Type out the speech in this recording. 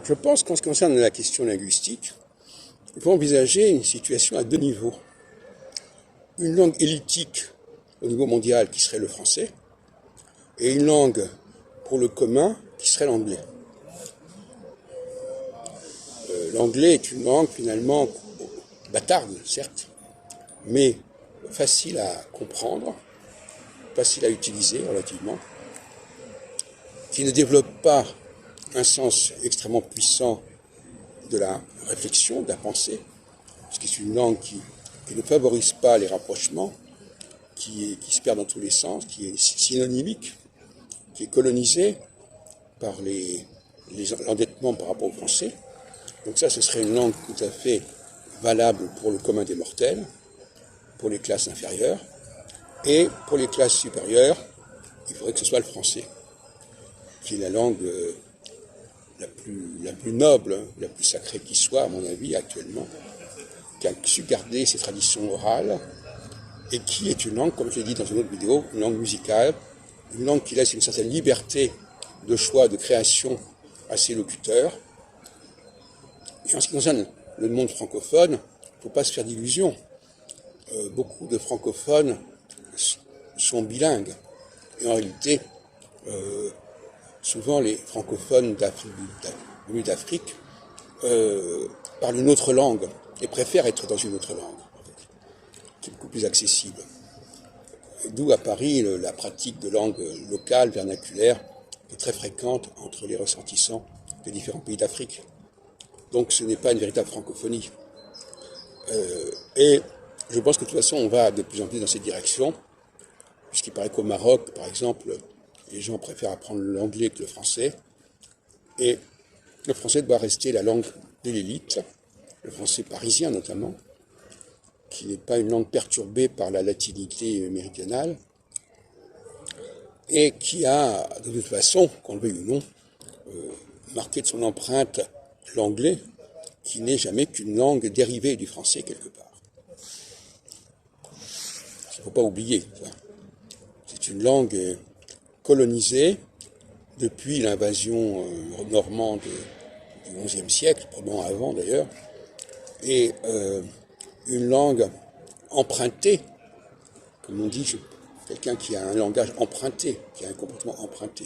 Je pense qu'en ce qui concerne la question linguistique, il faut envisager une situation à deux niveaux. Une langue élitique au niveau mondial qui serait le français, et une langue pour le commun qui serait l'anglais. L'anglais est une langue finalement bâtarde, certes, mais facile à comprendre, facile à utiliser relativement, qui ne développe pas un sens extrêmement puissant de la réflexion, de la pensée, parce que c'est une langue qui ne favorise pas les rapprochements, qui se perd dans tous les sens, qui est synonymique, qui est colonisée par l'endettement par rapport au français. Donc ça, ce serait une langue tout à fait valable pour le commun des mortels, pour les classes inférieures, et pour les classes supérieures, il faudrait que ce soit le français, qui est la langue la plus noble, la plus sacrée qui soit, à mon avis, actuellement, qui a su garder ses traditions orales, et qui est une langue, comme je l'ai dit dans une autre vidéo, une langue musicale, une langue qui laisse une certaine liberté de choix, de création à ses locuteurs. Et en ce qui concerne le monde francophone, il ne faut pas se faire d'illusions. Beaucoup de francophones sont bilingues. Et en réalité, souvent les francophones venus d'Afrique parlent une autre langue et préfèrent être dans une autre langue, qui est beaucoup plus accessible. D'où à Paris la pratique de langue locale, vernaculaire, qui est très fréquente entre les ressortissants des différents pays d'Afrique. Donc ce n'est pas une véritable francophonie. Et je pense que de toute façon on va de plus en plus dans cette direction, puisqu'il paraît qu'au Maroc, par exemple, les gens préfèrent apprendre l'anglais que le français, et le français doit rester la langue de l'élite, le français parisien notamment, qui n'est pas une langue perturbée par la latinité méridionale, et qui a, de toute façon, qu'on le veuille ou non, marqué de son empreinte l'anglais, qui n'est jamais qu'une langue dérivée du français quelque part. Il ne faut pas oublier. C'est une langue colonisée depuis l'invasion normande du XIe siècle, probablement avant d'ailleurs, et une langue empruntée, comme on dit, quelqu'un qui a un langage emprunté, qui a un comportement emprunté.